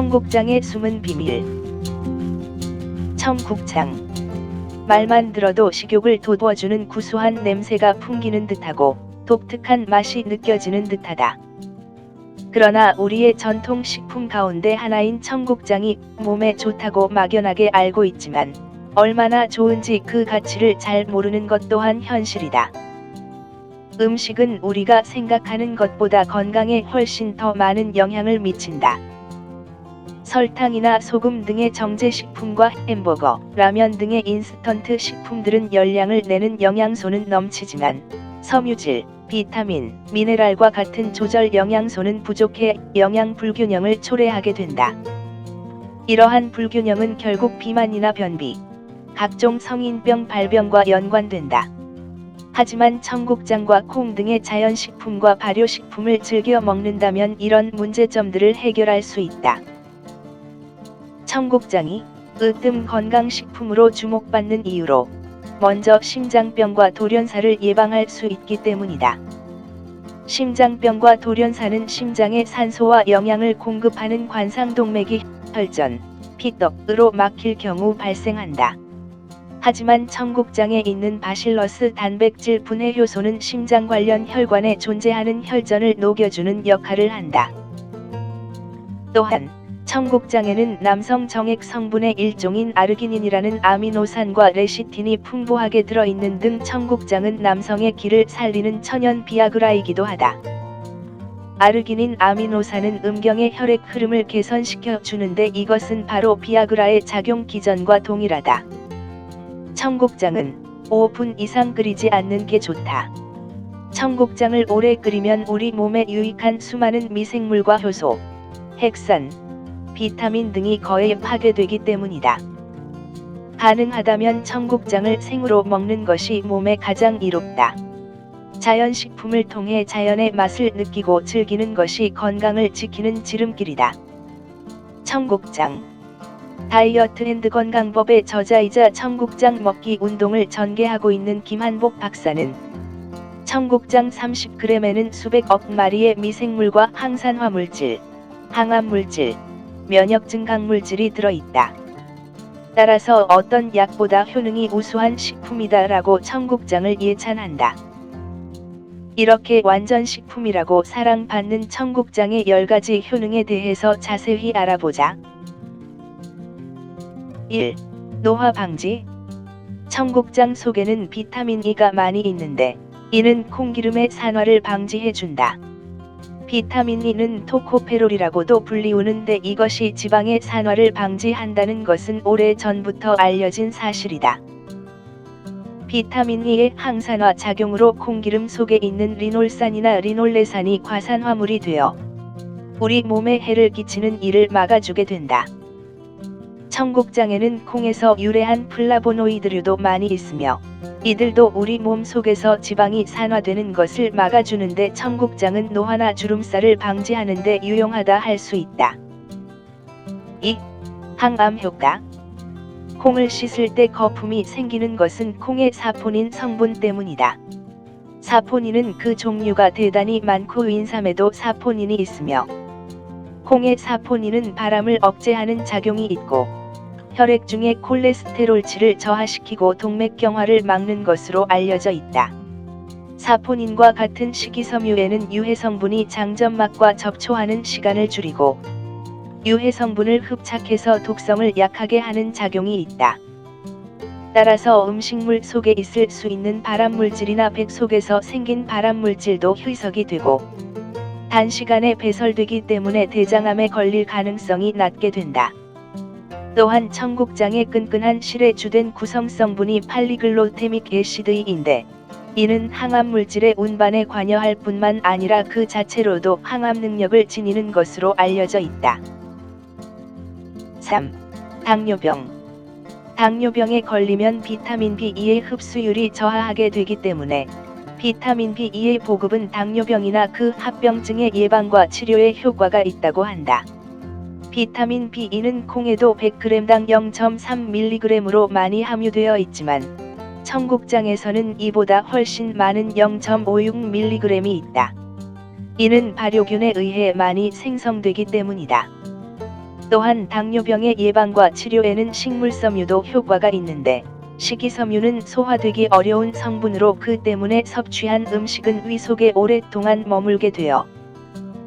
청국장의 숨은 비밀. 청국장. 말만 들어도 식욕을 돋워주는 구수한 냄새가 풍기는 듯하고 독특한 맛이 느껴지는 듯하다. 그러나 우리의 전통 식품 가운데 하나인 청국장이 몸에 좋다고 막연하게 알고 있지만 얼마나 좋은지 그 가치를 잘 모르는 것 또한 현실이다. 음식은 우리가 생각하는 것보다 건강에 훨씬 더 많은 영향을 미친다. 설탕이나 소금 등의 정제식품과 햄버거, 라면 등의 인스턴트 식품들은 열량을 내는 영양소는 넘치지만 섬유질, 비타민, 미네랄과 같은 조절 영양소는 부족해 영양 불균형을 초래하게 된다. 이러한 불균형은 결국 비만이나 변비, 각종 성인병 발병과 연관된다. 하지만 청국장과 콩 등의 자연식품과 발효식품을 즐겨 먹는다면 이런 문제점들을 해결할 수 있다. 청국장이 으뜸 건강식품으로 주목받는 이유로 먼저 심장병과 돌연사를 예방할 수 있기 때문이다. 심장병과 돌연사는 심장에 산소와 영양을 공급하는 관상동맥이 혈전, 피떡으로 막힐 경우 발생한다. 하지만 청국장에 있는 바실러스 단백질 분해 효소는 심장 관련 혈관에 존재하는 혈전을 녹여주는 역할을 한다. 또한 청국장에는 남성 정액 성분의 일종인 아르기닌이라는 아미노산과 레시틴이 풍부하게 들어있는 등 청국장은 남성의 기를 살리는 천연 비아그라이기도 하다. 아르기닌 아미노산은 음경의 혈액 흐름을 개선시켜 주는데 이것은 바로 비아그라의 작용 기전과 동일하다. 청국장은 5분 이상 끓이지 않는 게 좋다. 청국장을 오래 끓이면 우리 몸에 유익한 수많은 미생물과 효소, 핵산, 비타민 등이 거의 파괴되기 때문이다. 가능하다면 청국장을 생으로 먹는 것이 몸에 가장 이롭다. 자연식품을 통해 자연의 맛을 느끼고 즐기는 것이 건강을 지키는 지름길이다. 청국장. 다이어트 앤드 건강법의 저자이자 청국장 먹기 운동을 전개하고 있는 김한복 박사는 청국장 30g에는 수백억 마리의 미생물과 항산화물질, 항암물질, 면역 증강물질이 들어있다. 따라서 어떤 약보다 효능이 우수한 식품이다라고 청국장을 예찬한다. 이렇게 완전식품이라고 사랑받는 청국장의 10가지 효능에 대해서 자세히 알아보자. 1. 노화 방지. 청국장 속에는 비타민 E가 많이 있는데 이는 콩기름의 산화를 방지해준다. 비타민 E는 토코페롤이라고도 불리우는데 이것이 지방의 산화를 방지한다는 것은 오래전부터 알려진 사실이다. 비타민 E의 항산화 작용으로 콩기름 속에 있는 리놀산이나 리놀레산이 과산화물이 되어 우리 몸에 해를 끼치는 이를 막아주게 된다. 청국장에는 콩에서 유래한 플라보노이드류도 많이 있으며 이들도 우리 몸 속에서 지방이 산화되는 것을 막아주는데 청국장은 노화나 주름살을 방지하는 데 유용하다 할 수 있다. 2. 항암 효과. 콩을 씻을 때 거품이 생기는 것은 콩의 사포닌 성분 때문이다. 사포닌은 그 종류가 대단히 많고 인삼에도 사포닌이 있으며 콩의 사포닌은 바람을 억제하는 작용이 있고 혈액 중의 콜레스테롤치를 저하시키고 동맥경화를 막는 것으로 알려져 있다. 사포닌과 같은 식이섬유에는 유해성분이 장점막과 접촉하는 시간을 줄이고 유해성분을 흡착해서 독성을 약하게 하는 작용이 있다. 따라서 음식물 속에 있을 수 있는 발암물질이나 백 속에서 생긴 발암물질도 희석이 되고 단시간에 배설되기 때문에 대장암에 걸릴 가능성이 낮게 된다. 또한 청국장의 끈끈한 실의 주된 구성성분이 팔리글로테믹 애시드인데 이는 항암물질의 운반에 관여할 뿐만 아니라 그 자체로도 항암 능력을 지니는 것으로 알려져 있다. 3. 당뇨병. 당뇨병에 걸리면 비타민 B2의 흡수율이 저하하게 되기 때문에 비타민 B2의 보급은 당뇨병이나 그 합병증의 예방과 치료에 효과가 있다고 한다. 비타민 B2는 콩에도 100g당 0.3mg으로 많이 함유되어 있지만 청국장에서는 이보다 훨씬 많은 0.56mg이 있다. 이는 발효균에 의해 많이 생성되기 때문이다. 또한 당뇨병의 예방과 치료에는 식물섬유도 효과가 있는데 식이섬유는 소화되기 어려운 성분으로 그 때문에 섭취한 음식은 위 속에 오랫동안 머물게 되어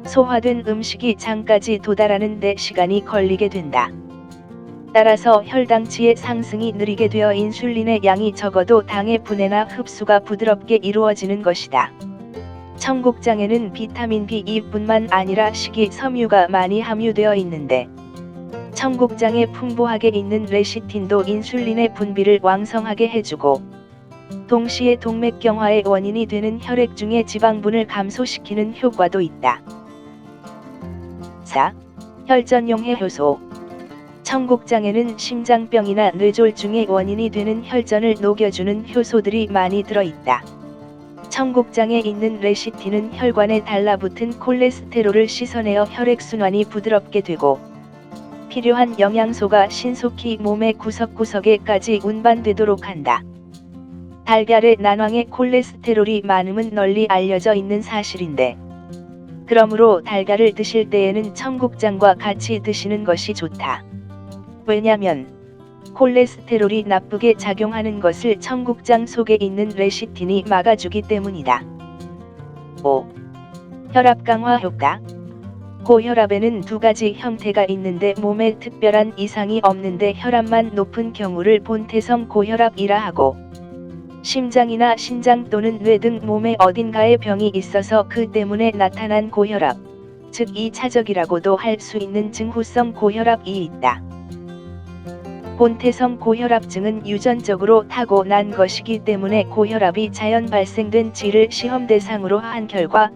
소화된 음식이 장까지 도달하는 데 시간이 걸리게 된다. 따라서 혈당치의 상승이 느리게 되어 인슐린의 양이 적어도 당의 분해나 흡수가 부드럽게 이루어지는 것이다. 청국장에는 비타민 B2뿐만 아니라 식이섬유가 많이 함유되어 있는데 청국장에 풍부하게 있는 레시틴도 인슐린의 분비를 왕성하게 해주고 동시에 동맥경화의 원인이 되는 혈액 중의 지방분을 감소시키는 효과도 있다. 4. 혈전용해 효소. 청국장에는 심장병이나 뇌졸중의 원인이 되는 혈전을 녹여주는 효소들이 많이 들어있다. 청국장에 있는 레시틴은 혈관에 달라붙은 콜레스테롤을 씻어내어 혈액순환이 부드럽게 되고 필요한 영양소가 신속히 몸의 구석구석에까지 운반되도록 한다. 달걀의 난황에 콜레스테롤이 많음은 널리 알려져 있는 사실인데 그러므로 달걀을 드실 때에는 청국장과 같이 드시는 것이 좋다. 왜냐면 콜레스테롤이 나쁘게 작용하는 것을 청국장 속에 있는 레시틴이 막아주기 때문이다. 5. 혈압 강화 효과. 고혈압에는 두 가지 형태가 있는데 몸에 특별한 이상이 없는데 혈압만 높은 경우를 본태성 고혈압이라 하고 심장이나 신장 또는 뇌 등 몸의 어딘가에 병이 있어서 그 때문에 나타난 고혈압, 즉 2차적이라고도 할 수 있는 증후성 고혈압이 있다. 본태성 고혈압증은 유전적으로 타고난 것이기 때문에 고혈압이 자연 발생된 쥐를 시험 대상으로 한 결과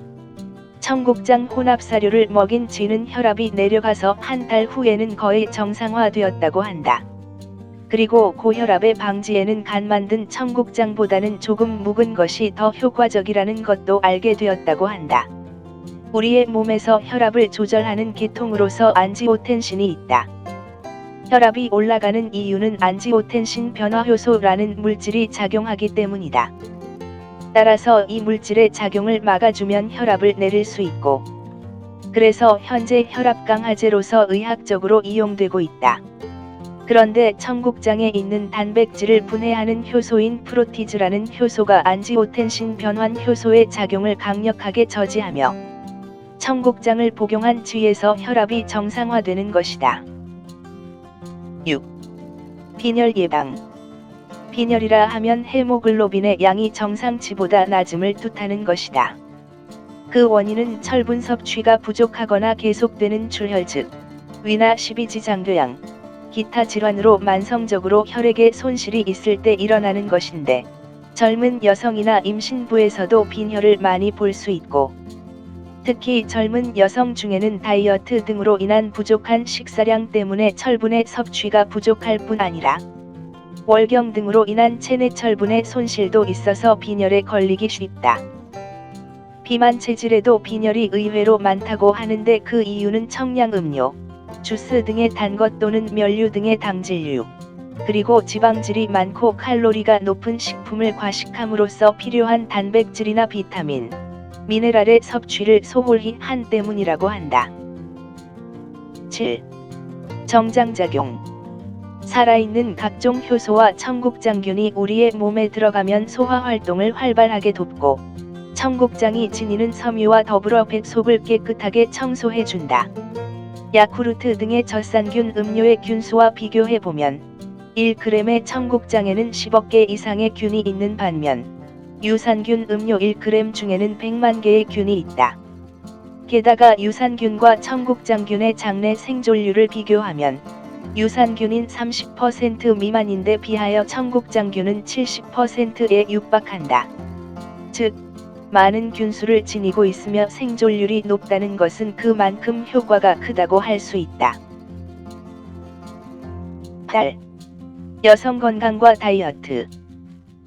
청국장 혼합사료를 먹인 쥐는 혈압이 내려가서 한 달 후에는 거의 정상화되었다고 한다. 그리고 고혈압의 방지에는 간 만든 청국장보다는 조금 묵은 것이 더 효과적이라는 것도 알게 되었다고 한다. 우리의 몸에서 혈압을 조절하는 계통으로서 안지오텐신이 있다. 혈압이 올라가는 이유는 안지오텐신 변화효소라는 물질이 작용하기 때문이다. 따라서 이 물질의 작용을 막아주면 혈압을 내릴 수 있고 그래서 현재 혈압 강화제로서 의학적으로 이용되고 있다. 그런데 청국장에 있는 단백질을 분해하는 효소인 프로티즈라는 효소가 안지오텐신 변환 효소의 작용을 강력하게 저지하며 청국장을 복용한 쥐에서 혈압이 정상화되는 것이다. 6. 빈혈 예방. 빈혈이라 하면 헤모글로빈의 양이 정상치보다 낮음을 뜻하는 것이다. 그 원인은 철분 섭취가 부족하거나 계속되는 출혈 즉 위나 십이지장궤양, 기타 질환으로 만성적으로 혈액에 손실이 있을 때 일어나는 것인데 젊은 여성이나 임신부에서도 빈혈을 많이 볼 수 있고 특히 젊은 여성 중에는 다이어트 등으로 인한 부족한 식사량 때문에 철분의 섭취가 부족할 뿐 아니라 월경 등으로 인한 체내 철분의 손실도 있어서 빈혈에 걸리기 쉽다. 비만 체질에도 빈혈이 의외로 많다고 하는데 그 이유는 청량음료, 주스 등의 단 것 또는 면류 등의 당질류, 그리고 지방질이 많고 칼로리가 높은 식품을 과식함으로써 필요한 단백질이나 비타민, 미네랄의 섭취를 소홀히 한 때문이라고 한다. 7. 정장작용. 살아있는 각종 효소와 청국장균이 우리의 몸에 들어가면 소화활동을 활발하게 돕고 청국장이 지니는 섬유와 더불어 배 속을 깨끗하게 청소해준다. 야쿠르트 등의 젖산균 음료의 균수와 비교해보면 1g의 청국장에는 10억 개 이상의 균이 있는 반면 유산균 음료 1g 중에는 100만 개의 균이 있다. 게다가 유산균과 청국장균의 장내 생존율을 비교하면 유산균인 30% 미만인데 비하여 청국장균은 70%에 육박한다. 즉, 많은 균수를 지니고 있으며 생존율이 높다는 것은 그만큼 효과가 크다고 할 수 있다. 달. 여성 건강과 다이어트.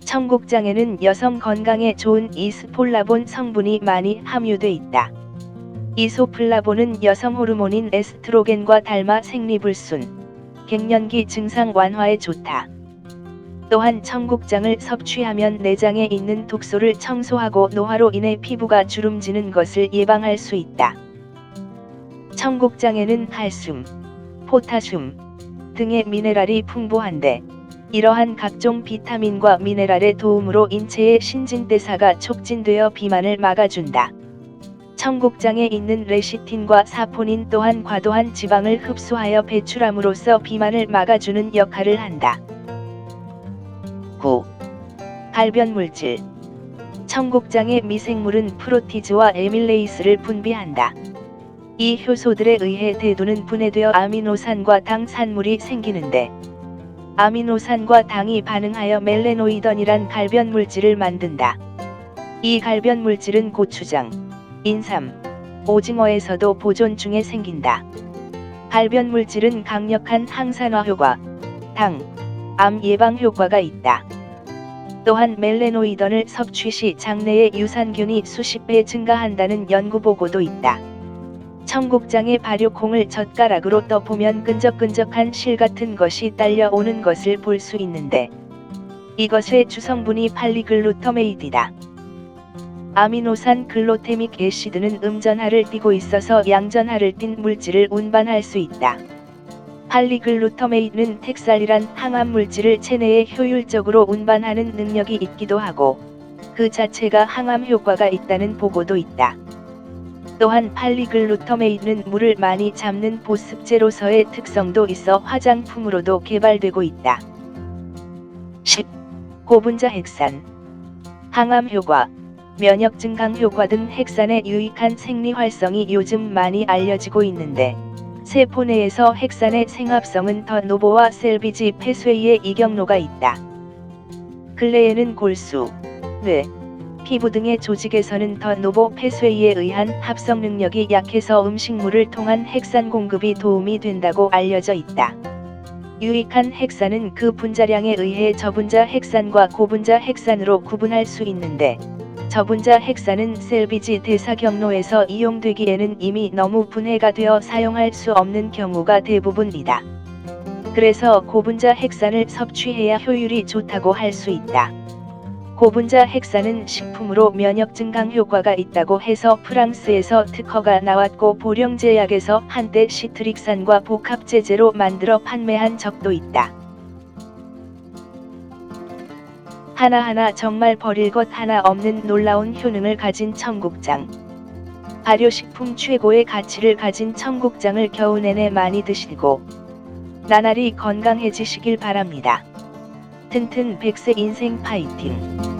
청국장에는 여성 건강에 좋은 이스폴라본 성분이 많이 함유돼 있다. 이소플라본은 여성 호르몬인 에스트로겐과 닮아 생리불순, 갱년기 증상 완화에 좋다. 또한 청국장을 섭취하면 내장에 있는 독소를 청소하고 노화로 인해 피부가 주름지는 것을 예방할 수 있다. 청국장에는 칼슘, 포타슘 등의 미네랄이 풍부한데 이러한 각종 비타민과 미네랄의 도움으로 인체의 신진대사가 촉진되어 비만을 막아준다. 청국장에 있는 레시틴과 사포닌 또한 과도한 지방을 흡수하여 배출함으로써 비만을 막아주는 역할을 한다. 9. 발변물질. 청국장의 미생물은 프로티즈와 에밀레이스를 분비한다. 이 효소들에 의해 대두는 분해되어 아미노산과 당 산물이 생기는데 아미노산과 당이 반응하여 멜레노이던이란 갈변물질을 만든다. 이 갈변물질은 고추장, 인삼, 오징어에서도 보존 중에 생긴다. 갈변물질은 강력한 항산화 효과, 당, 암 예방 효과가 있다. 또한 멜레노이던을 섭취 시 장내의 유산균이 수십 배 증가한다는 연구 보고도 있다. 청국장의 발효콩을 젓가락으로 떠보면 끈적끈적한 실 같은 것이 딸려오는 것을 볼 수 있는데 이것의 주성분이 팔리글루터메이드이다. 아미노산 글로테믹 애시드는 음전하를 띠고 있어서 양전하를 띤 물질을 운반할 수 있다. 팔리글루터메이드는 텍살이란 항암 물질을 체내에 효율적으로 운반하는 능력이 있기도 하고 그 자체가 항암 효과가 있다는 보고도 있다. 또한 팔리글루터메이드는 물을 많이 잡는 보습제로서의 특성도 있어 화장품으로도 개발되고 있다. 10. 고분자 핵산. 항암 효과, 면역 증강 효과 등 핵산의 유익한 생리 활성이 요즘 많이 알려지고 있는데 세포 내에서 핵산의 생합성은 더 노보와 셀비지 페스웨이의 이경로가 있다. 근래에는 골수, 뇌, 피부 등의 조직에서는 더 노보 페스웨이에 의한 합성 능력이 약해서 음식물을 통한 핵산 공급이 도움이 된다고 알려져 있다. 유익한 핵산은 그 분자량에 의해 저분자 핵산과 고분자 핵산으로 구분할 수 있는데 저분자 핵산은 셀비지 대사 경로에서 이용되기에는 이미 너무 분해가 되어 사용할 수 없는 경우가 대부분이다. 그래서 고분자 핵산을 섭취해야 효율이 좋다고 할 수 있다. 고분자 핵산은 식품으로 면역 증강 효과가 있다고 해서 프랑스에서 특허가 나왔고 보령제약에서 한때 시트릭산과 복합제제로 만들어 판매한 적도 있다. 하나하나 정말 버릴 것 하나 없는 놀라운 효능을 가진 청국장. 발효식품 최고의 가치를 가진 청국장을 겨우 내내 많이 드시고 나날이 건강해지시길 바랍니다. 튼튼 100세 인생 파이팅!